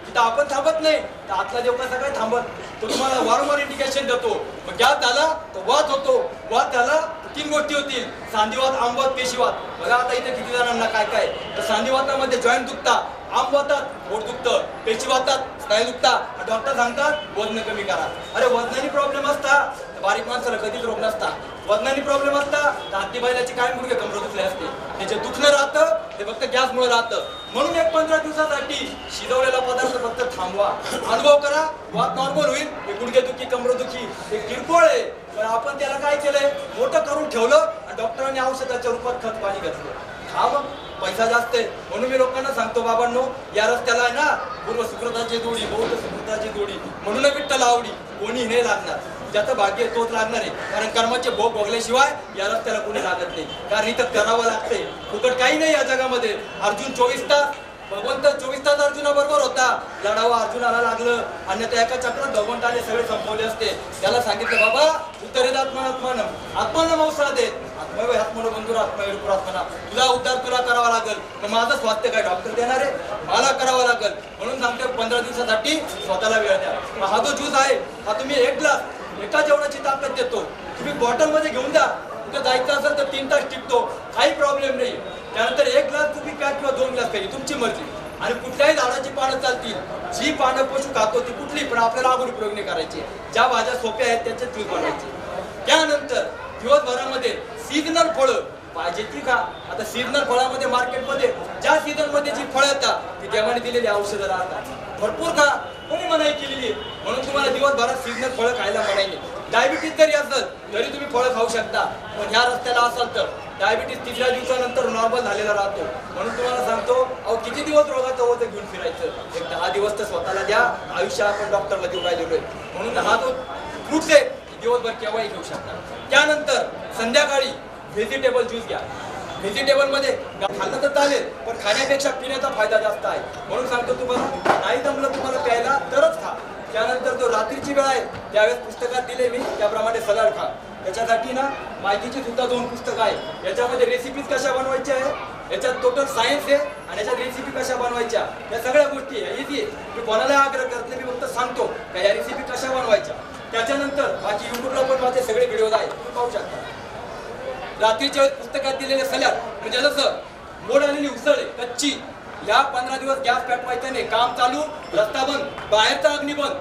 तिथं आपण थांबत नाही तर आतला देव कसा काय थांबत? तो तुम्हाला वारंवार इंडिकेशन देतो. मग गॅस झाला तर वात होतो, वात झाला तर 3 गोष्टी होतील: सांधिवात, आमवात, पेशीवात. बघा आता इथे किती जणांना काय काय. तर सांधिवातामध्ये जॉईंट दुखता, आमवातात पोट दुखतं, पेशीवातात स्नायू दुखता. डॉक्टर सांगतात वजन कमी करा. अरे वजनाने प्रॉब्लेम असता तर बारीक माणसाला कधीच रोग नसता. वजनाने प्रॉब्लेम असता तर हाती बैलाची काय मुडके कमर दुखले असते. त्याचे दुखणं राहतं ते फक्त गॅसमुळे राहतं. म्हणून 15 दिवसासाठी शिजवलेला पदार्थ फक्त थांबवा. अनुभव करा, वात नॉर्मल होईल. हे गुडघेदुखी, कमरदुखी हे किरकोळ आहे, पण आपण त्याला काय केलंय मोठं करून ठेवलं आणि डॉक्टरांनी औषधाच्या रूपात खत पाणी घातलं. हा मग पैसा जास्त आहे. म्हणून मी लोकांना सांगतो बाबांनो, या रस्त्याला आहे ना पूर्व सुकृताची जोडी, बौद्ध सुकृताची जोडी, म्हणून विठ्ठल आवडी कोणी नाही लागणार. ज्याचं भाग्य आहे तोच लागणार आहे, कारण कर्माचे भोग भोगल्याशिवाय या रस्त्याला कोणी लागत नाही, कारण इथं करावं लागतंय. फुकट काही नाही या जगामध्ये. अर्जुन 24 तास भगवंत 24 तास अर्जुनाबरोबर होता. लढावा अर्जुनाला लागलं, अन्यथा एका चक्रात भगवंताने सगळे संपवले असते. त्याला सांगितलं बाबा उत्तरेत आत्मानं मौसा देत आत्मय आत्मनो बंधुर आत्मय आत्मना. तुझा उद्धार तुला करावा लागेल. मग माझं स्वास्थ्य काय डॉक्टर देणार आहे? मला करावं लागेल. म्हणून सांगते 15 दिवसासाठी स्वतःला वेळ द्या. मग हा जो ज्यूस आहे हा तुम्ही एक ग्लास एका जेवणाची ताकद देतो. तुम्ही बॉटल मध्ये घेऊन जा. कुठं जायचं असेल तर 3 तास टिकतो, काही प्रॉब्लेम नाही. त्यानंतर 1 ग्लास तुम्ही काय किंवा 2 ग्लास काही तुमची मर्जी. आणि कुठल्याही झाडाची पानं चालतील. जी पानं पशु खातो ती कुठली पण आपल्याला आगोडी प्रयोग नाही करायची. ज्या भाज्या सोप्या आहेत त्याचे ज्यूस बनवायचे. त्यानंतर दिवसभरामध्ये सीजनल फळं पाहिजे ती का. आता सीजनल फळामध्ये मार्केटमध्ये ज्या सीझन मध्ये जी फळं येतात ती देवाने दिलेली औषधं राहतात. भरपूर खा, कोणी मनाई केलेली आहे. म्हणून तुम्हाला दिवसभरात सीजनल फळं खायला मनाई नाही. डायबिटीज जरी असेल तरी तुम्ही फळं खाऊ शकता. पण ह्या रस्त्याला असाल तर डायबिटीज 3ऱ्या दिवसानंतर नॉर्मल झालेला राहतो. म्हणून तुम्हाला सांगतो अहो किती दिवस रोगाचं होतं घेऊन फिरायचं. एक 10 दिवस तर स्वतःला द्या. आयुष्य आपण डॉक्टरला देऊ राहिलेलो आहे. म्हणून हा जो फ्रूट्स आहे दिवसभर केव्हाही घेऊ शकता. त्यानंतर संध्याकाळी व्हेजिटेबल ज्यूस घ्या. व्हेजिटेबल मध्ये खाल्लं तर चालेल पण खाण्यापेक्षा पिण्याचा फायदा जास्त आहे. म्हणून सांगतो तुम्हाला नाही जमलं तुम्हाला प्यायला तरच खा. त्यानंतर जो रात्रीची वेळ आहे त्यावेळेस पुस्तकात दिले मी त्याप्रमाणे सलाड खा. त्याच्यासाठी ना माहितीची सुद्धा 2 पुस्तकं आहे. याच्यामध्ये रेसिपीज कशा बनवायच्या आहे, याच्यात टोटल सायन्स आहे आणि याच्यात रेसिपी कशा बनवायच्या या सगळ्या गोष्टी आहे. इझी आहे. मी कोणाला आग्रह करत नाही, मी फक्त सांगतो का या रेसिपी कशा बनवायच्या. त्याच्यानंतर बाकी युट्यूबला पण माझे सगळे व्हिडिओज आहेत, तुम्ही पाहू शकता. रात्रीच्या वेळेस पुस्तकात दिलेले सलाड म्हणजे जसं मोड आलेली उसळ आहे कच्ची. या 15 दिवस गॅस पेटवायचा नाही. काम चालू, रस्ता बंद, बाहेरचा अग्नी बंद,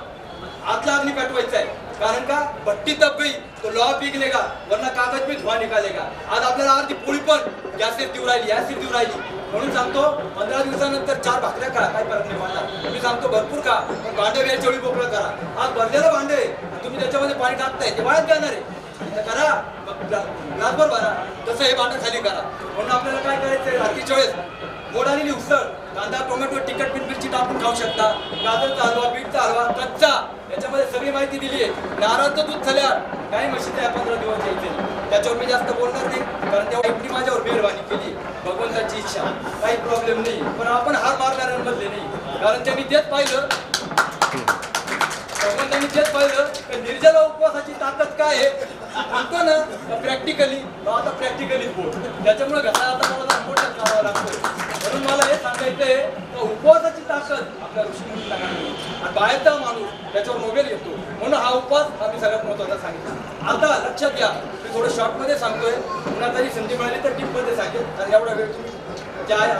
आतला अग्नी पेटवायचा आहे. कारण का भट्टी तप गई तो लोहा पिघलेगा वरना कागज में धुआं निकालेगा. आज आपल्याला अर्धी पोळी पण गॅसेत देऊ राहिली, ऍसिड देऊ राहिली. म्हणून सांगतो 15 दिवसानंतर 4 भाकऱ्या करा, काही फरक नाही पडणार. मी सांगतो भरपूर का पण भांडे वेळच्या वेळी मोकळं करा. आज भरलेलं भांडे आहे तुम्ही त्याच्यामध्ये पाणी टाकताय ते वाळत जाणार आहे. करा ग्लासभर भरा, तसं हे भांडं खाली करा. म्हणून आपल्याला काय करायचंय रात्रीच्या वेळेस मोड आलेली उसळ, कांदा टोमॅटो तिखट मीठ मिरची टाकून खाऊ शकता. गाजरचा हलवा, बीटचा हलवा कच्चा, याच्यामध्ये सगळी माहिती दिली आहे. नारळाचं दूध झाल्यावर काही म्हशीचं या 15 दिवस द्यायचे नाही. त्याच्यावर मी जास्त बोलणार नाही कारण तेव्हा एकटी माझ्यावर मेहरबानी केली, भगवंताची इच्छा, काही प्रॉब्लेम नाही. पण आपण हार मारणाऱ्यांमधले नाही, कारण त्यांनी तेच पाहिलं, भगवंतांनी तेच पाहिलं की निर्जला उपवासाची ताकद काय आहे. म्हणतो ना प्रॅक्टिकली, आता प्रॅक्टिकली बोल. त्याच्यामुळे घसा आता मला मोठ्याच करावा लागतो. म्हणून मला हे सांगायचंय उपवासाची ताकद आपल्या ऋषीमुनींना नाही आणि बाहेरचा माणूस त्याच्यावर मोबाईल घेतो. म्हणून हा उपवास हा मी सगळ्यात महत्त्वाचा सांगितला. आता लक्षात घ्या, मी थोडं शॉर्ट मध्ये सांगतोय. पुन्हा तरी संधी मिळाली तर टीप मध्ये सांगेल, कारण एवढा वेळ तुम्ही जे आहे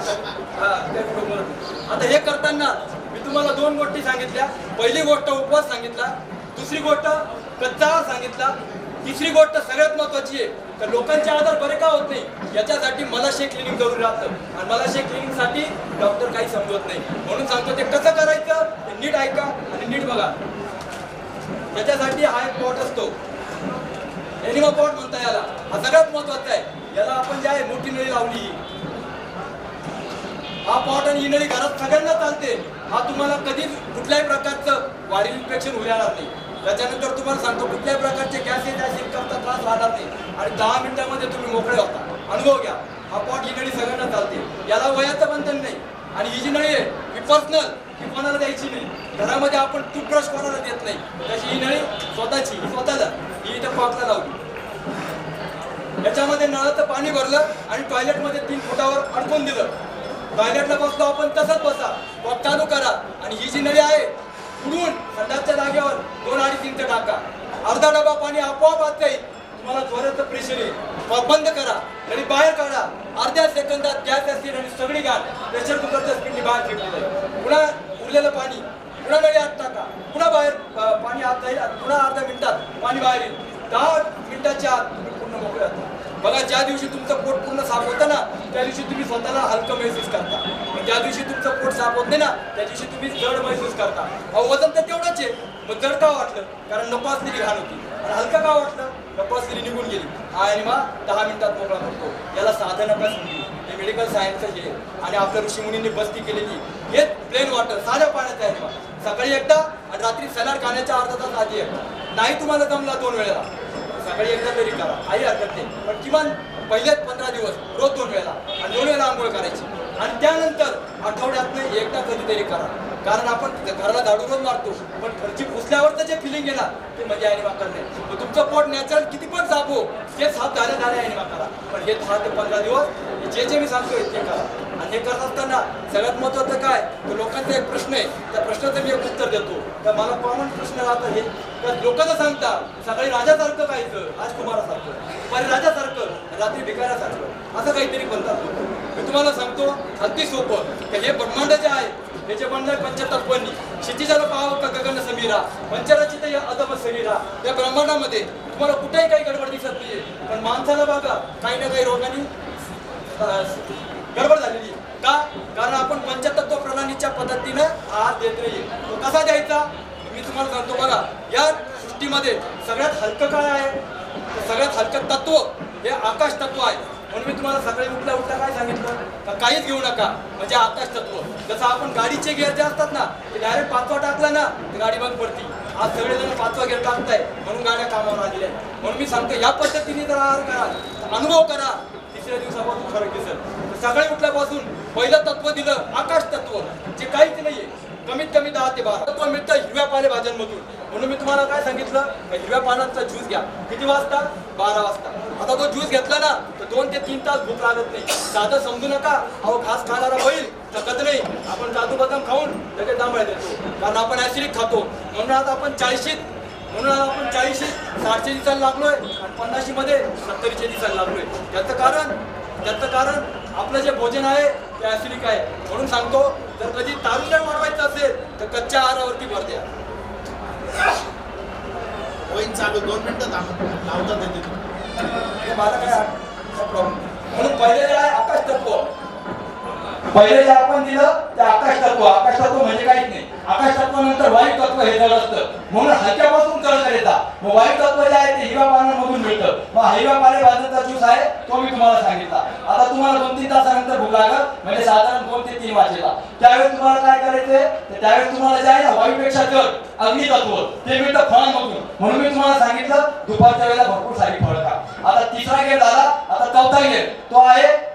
आता हे करताना मी तुम्हाला 2 गोष्टी सांगितल्या. पहिली गोष्ट उपवास सांगितला, दुसरी गोष्ट कच्चा आहार सांगितला, तिसरी गोष्ट सगळ्यात महत्वाची आहे तर लोकांचे आजार बरे का होत नाही याच्यासाठी मलाशय क्लिनिक जरूर राहतं. आणि मलाशय क्लिनिक साठी डॉक्टर काही समजत नाही. म्हणून सांगतो ते कसं करायचं ते नीट ऐका आणि नीट बघा. याच्यासाठी हा एक पॉट असतो, एनिमा पॉट म्हणता याला. हा सगळ्यात महत्वाचा आहे. याला आपण जे आहे मोठी नळी लावली. हा पॉट आणि ही नळी घरात सगळ्यांना चालते. हा तुम्हाला कधीच कुठल्याही प्रकारचं वाढीव इन्फेक्शन होणार नाही. त्याच्यानंतर तुम्हाला सांगतो कुठल्याही प्रकारचे गॅस ऍसिड करता त्रास राहणार नाही आणि 10 मिनिटांमध्ये तुम्ही मोकळे होता. अनुभव घ्या. हा पॉट ही नळी सगळ्यांना चालते. याला वयाचं बंधन नाही. आणि ही जी नळी आहे ही पर्सनल, ही कोणाला द्यायची नाही. घरामध्ये आपण टूथब्रश कोणाला देत नाही. त्याची ही नळी स्वतःची, ही स्वतःला, ही इथं पॉटला लावली. याच्यामध्ये नळाचं पाणी भरलं आणि टॉयलेटमध्ये 3 फुटावर अडकून दिलं. टॉयलेटला बसतो आपण तसंच बसा, पॉट चालू करा आणि ही जी नळी आहे पुढून संडासच्या जागेवर 2-2.5 इंच टाका. अर्धा डबा पाणी आपोआप आत जाईल. तुम्हाला जोराचं प्रेशर येईल. पॉट बंद करा, नळी बाहेर काढा. अर्ध्या सेकंदात गॅस ऍसिड आणि सगळी घाण प्रेशर कुकरच्या स्पीडने बाहेर फेकली जाईल. पुन्हा उरलेलं पाणी पुन्हा नळी आत टाका, पुन्हा बाहेर पाणी आत जाईल. पुन्हा अर्ध्या मिनिटात पाणी बाहेर येईल. 10 मिनिटाच्या आत तुम्ही पूर्ण मोकळे होता. बघा ज्या दिवशी तुमचं पोट पूर्ण साफ होतं ना त्या दिवशी तुम्ही स्वतःला हलकं महसूस करता. ज्या दिवशी तुमचं पोट साफ होत नाही ना त्या दिवशी तुम्ही जड महसूस करता. वजन तर तेवढंच आहे, मग जड का वाटलं? कारण नको असलेली घाण होती. आणि हलका का वाटलं? नको असलेली निघून गेली. आणि मग 10 मिनिटात मोकळा करतो. याला साधन नका समजू, हे मेडिकल सायन्सच आहे. आणि आपल्या ऋषीमुनींनी बस्ती केलेली हे प्लेन वॉटर साध्या पाण्याचं आहे. सकाळी एकदा आणि रात्री सलाड खाण्याच्या अर्धा तास आधी एकदा. नाही तुम्हाला जमला 2 वेळेला सकाळी एकदा तरी करा, काही हरकत नाही, पण किमान पहिलेच 15 दिवस रोज 2 वेळेला आणि 2 वेळेला आंघोळ करायची आणि त्यानंतर आठवड्यातनं एकदा कधीतरी करा. कारण आपण घराला झाडू रोज मारतो, पण घरची पुसल्यावर जे फिलिंग आहे ना ते म्हणजे आहे वाकर नाही. मग तुमचं पोट नॅचरल किती पण साफ हो, ते साफ झाले आहे वाकरा, पण हे 10 ते 15 दिवस जे मी सांगतोय ते करा. आणि हे करत असताना सगळ्यात महत्त्वाचं काय, तर लोकांचा एक प्रश्न आहे, त्या प्रश्नाचं मी एक उत्तर देतो. तर मला कॉमन प्रश्न राहतं हे, तर लोकांना सांगता सकाळी राजासारखं खायचं, राजकुमारासारखं, पण राजासारखं रात्री भिकाऱ्यासारखं, असं काहीतरी बनतात. मी तुम्हाला सांगतो अगदी सोपं, की हे ब्रह्मांड जे आहे हे जे बनलंय पंचतत्वांनी, क्षितिजाला पाहावं का गगन समीरा, पंचरचित या अदब शरीरा, या ब्रह्मांडामध्ये तुम्हाला कुठेही काही गडबड दिसत नाहीये, पण माणसाला बघा काही ना काही रोगांनी गडबड झालेली. का? कारण आपण पंचतत्व प्रणालीच्या पद्धतीनं आहार देत नाहीये. तो कसा द्यायचा मी तुम्हाला सांगतो. बघा, या सृष्टीमध्ये सगळ्यात हलकं काय आहे, सगळ्यात हलकं तत्व हे आकाश तत्व आहे. म्हणून मी तुम्हाला सकाळी उठल्या उठल्या काय सांगितलं, का काहीच घेऊ नका, म्हणजे आकाश तत्व. जसं आपण गाडीचे गिअर जे असतात ना, ते डायरेक्ट 5वा टाकला ना तर गाडी बंद पडती. आज सगळेजण 5वा गिअर टाकताय म्हणून गाड्या कामावर आलेल्या आहेत. म्हणून मी सांगतो या पद्धतीने जर आहार करा, अनुभव करा, तिसऱ्या दिवसापासून फरक दिसेल. सकाळी उठल्यापासून पहिलं तत्व दिलं आकाश तत्व, जे काहीच नाहीये, कमीत कमी 10 ते 12 तत्व मिळतं हिरव्या पालेभाज्यांमधून. म्हणून मी तुम्हाला काय सांगितलं, हिरव्या पानांचा ज्यूस घ्या. किती वाजता? 12 वाजता. आता तो ज्यूस घेतला ना तर 2 ते 3 तास भूक लागत नाही. साधं समजू नका, अहो घास खाणारा बैल थकत नाही. आपण काजू बदाम खाऊन लगेच दांबळ्या देतो, कारण आपण ऍसिडिक खातो. म्हणून आज आपण 40 60 दिवसाला लागलोय आणि 50 मध्ये 70 दिवसाला लागलोय. त्याचं कारण आपलं जे भोजन आहे ते ऍसिडिक आहे. म्हणून सांगतो, जर कधी तारुण्य वाढवायचं असेल तर कच्च्या आहारावरती भर द्या. होईन चालू 2 मिनिटं लावतात येते मला काय प्रॉब्लेम. म्हणून पहिले जे आहे आकाश तत्व, पहिले जे आपण दिलं ते आकाश तत्व. आकाश तत्व म्हणजे काहीच नाही. आकाश तत्वानंतर वायू तत्व हे जड असतं, म्हणून हलक्यापासून जड करायचा. मग वायू तत्व जे आहे ते हिरव्या पानांमधून मिळतं. मग हिरव्या पालेभाज्यांचा ज्यूस आहे तो मी तुम्हाला सांगितला. आता तुम्हाला 2-3 तासानंतर भूक लागत, म्हणजे साधारण 2 ते 3 वाजेला. त्यावेळेस तुम्हाला काय करायचंय, तर त्यावेळेस तुम्हाला जे आहे ना वायूपेक्षा जड अग्नी तत्व ते मिळतं फळांमधून. म्हणून मी तुम्हाला सांगितलं दुपारच्या वेळेला भरपूर सारी फळं खा. आता तिसरा गेट झाला, आता चौथा गेट तो आहे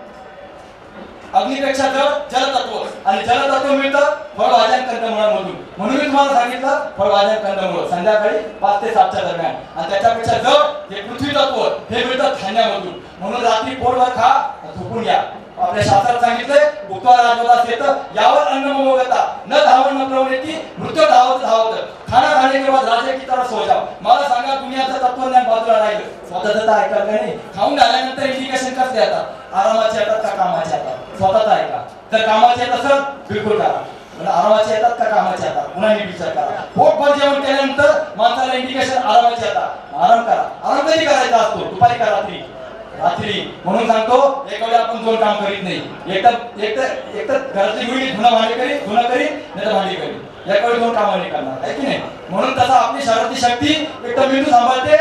अग्निपेक्षा जड जलतत्व. आणि जलतत्व मिळतं फळभाज्या कंदमुळांमधून. म्हणून मी तुम्हाला सांगितलं फळभाज्या कंदमुळ संध्याकाळी 5 ते 7च्या दरम्यान. आणि त्याच्यापेक्षा जड हे पृथ्वी तत्व हे मिळतं धान्यामधून. म्हणून रात्री पोटभर खा, झोपून घ्या. आपल्या शास्त्रात सांगितलंय भुक्त्वा राजवदास येतं यावर अन्न मोगता न धावण न प्रवृत्ती मृत्यू धावत खाना खाने के बाद राजा की तरह सो जाओ. मला सांगा, दुनियाचं तत्वज्ञान बाजूला राहिलं, स्वतःचं ऐका नाही. खाऊन झाल्यानंतर इंडिकेशन कसले येतात, आरामाचे येतात का कामाचे येतात, स्वतःच ऐका. जर कामाचे येत असेल बिलकुल करा, आरामाचे येतात का कामाचे येतात पुन्हा नीट विचार करा. पोटभर जेवण केल्यानंतर माणसाला इंडिकेशन आरामाचे येतात, आराम करा. आराम कधी करायचा असतो, दुपारी का रात्री? म्हणून सांगतो, एक वेळा आपण 2 काम करीत नाही. एकतर घरातली मुलगी धुणं करी नाही तर भांडी करी, एका वेळी 2 कामं नाही करणार आहे की नाही. म्हणून तसं आपली शरीराची शक्ती एक तर मेंदू सांभाळते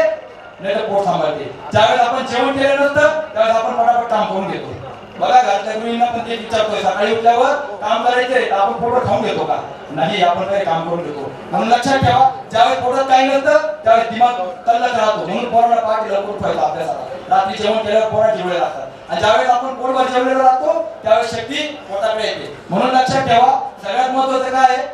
नाही तर पोट सांभाळते. ज्यावेळेस आपण जेवण केलं नसतं त्यावेळेस आपण पटापट काम करून घेतो. बघा, घरातल्या गृहिणींना पण ते विचारतोय, सकाळी उठल्यावर काम करायचंय आपण पोटात खाऊन घेतो का? नाही, आपण काही काम करून घेतो. म्हणून लक्षात ठेवा, ज्यावेळेस पोटात काही नसतं त्यावेळेस दिमाग तल्लख राहतो. म्हणून पोरांना पाठी लवकर उठवायचं अभ्यासाला. रात्री जेवण केल्यावर पोरात जेवले लागतात, आणि ज्यावेळेस आपण पोटभर जेवलेलं राहतो त्यावेळेस शक्ती पोटाकडे येते. म्हणून लक्षात ठेवा, सगळ्यात महत्वाचं काय आहे,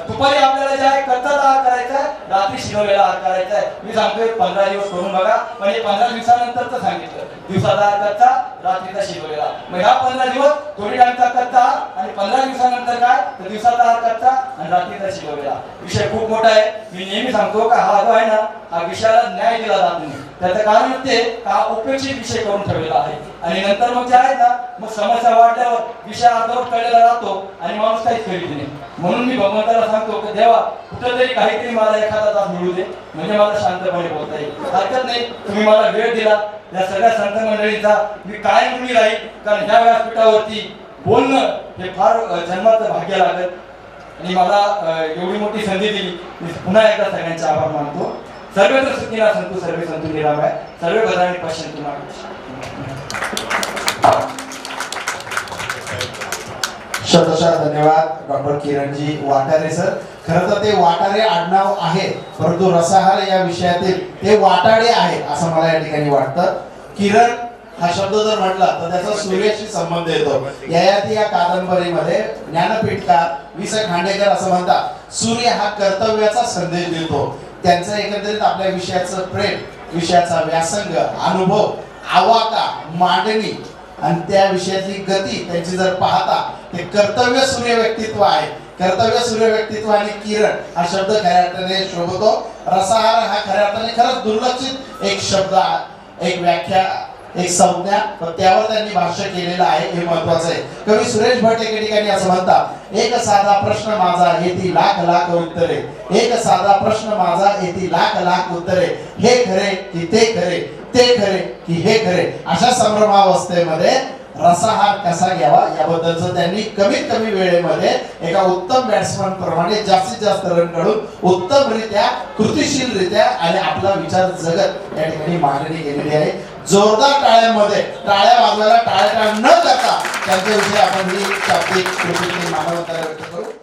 दुपारी आपल्याला जे आहे कच्चा आहार करायचा आहे, रात्री शिजवलेला आहार करायचा आहे. मी सांगतोय 15 दिवस करून बघा, पण हे 15 दिवसानंतरच सांगितलं. दिवसाचा आहार कच्चा, रात्रीचा शिजवलेला. मग ह्या 15 दिवस थोडी टाइमचा कच्चा आणि 15 दिवसानंतर काय, तर दिवसाचा आहार कच्चा आणि रात्रीचा शिजवलेला. विषय खूप मोठा आहे. मी नेहमी सांगतो का हा जो आहे ना, हा विषयाला न्याय दिला जात नाही. त्याचं कारण ते हा उपेक्षित विषय करून ठेवलेला आहे. आणि नंतर मग जे आहे ना, मग समस्या वाढल्यावर विषय अर्धवट कळलेला राहतो आणि माणूस काहीच करीत नाही. म्हणून मी भगवंताला सांगतो की देवा, कुठंतरी काहीतरी मला एखादा तास मिळू दे, म्हणजे मला शांतपणे बोलता येईल. हरकत नाही, तुम्ही मला वेळ दिला. या सगळ्या संत मंडळींचा मी काय ऋणी राहील, कारण ह्या व्यासपीठावरती बोलणं हे फार जन्माचं भाग्य लागत. आणि मला एवढी मोठी संधी दिली, मी पुन्हा एकदा सगळ्यांचे आभार मानतो. सर्वत्र सुखीना सन्तु सर्वे सन्तु निरामय सर्वे भद्राणि पश्यन्तु मा शतशः धन्यवाद डॉक्टर किरणजी वाटारे सर. खरं तर ते वाटाडे आडनाव आहे, परंतु रसाहार या विषयातील ते वाटाडे आहे असं मला या ठिकाणी वाटतं. किरण हा शब्द जर म्हटला तर त्याचा सूर्याशी संबंध येतो. ययाती या कादंबरीमध्ये ज्ञानपीठकार वि स खांडेकर असं म्हणतात, सूर्य हा कर्तव्याचा संदेश देतो. त्यांचं एकंदरीत आपल्या विषयाचं प्रेम, विषयाचा व्यासंग, अनुभव, आवाका, मांडणी आणि त्या विषयातली गती त्यांची जर पाहता ते कर्तव्य सूर्य व्यक्तित्व आहे. कर्तव्य सूर्य व्यक्तित्व आणि किरण हा शब्द खऱ्या अर्थाने शोभतो. रसाहार हा खऱ्या अर्थाने खरंच दुर्लक्षित एक शब्द, एक व्याख्या, एक संज्ञा, पण त्यावर त्यांनी भाष्य केलेलं आहे, हे महत्वाचं आहे. कवी सुरेश भट एके ठिकाणी असं म्हणतात, एक साधा प्रश्न माझा येती लाख लाख उत्तरे, एक साधा प्रश्न माझा येती लाख लाख उत्तरे, हे खरे की ते खरे, ते खरे की हे खरे. अशा संभ्रमावस्थेमध्ये रसाहार कसा घ्यावा याबद्दलचं त्यांनी कमीत कमी वेळेमध्ये एका उत्तम बॅट्समन प्रमाणे जास्तीत जास्त रन काढून उत्तमरित्या, कृतिशीलरित्या आणि आपला विचार जगत या ठिकाणी मांडणी केलेली आहे. जोरदार टाळ्यांमध्ये टाळ्या वाजवायला टाळ्या न करता त्यांच्याविषयी आपण ही शाब्दिक कृती मानवताला व्यक्त करू.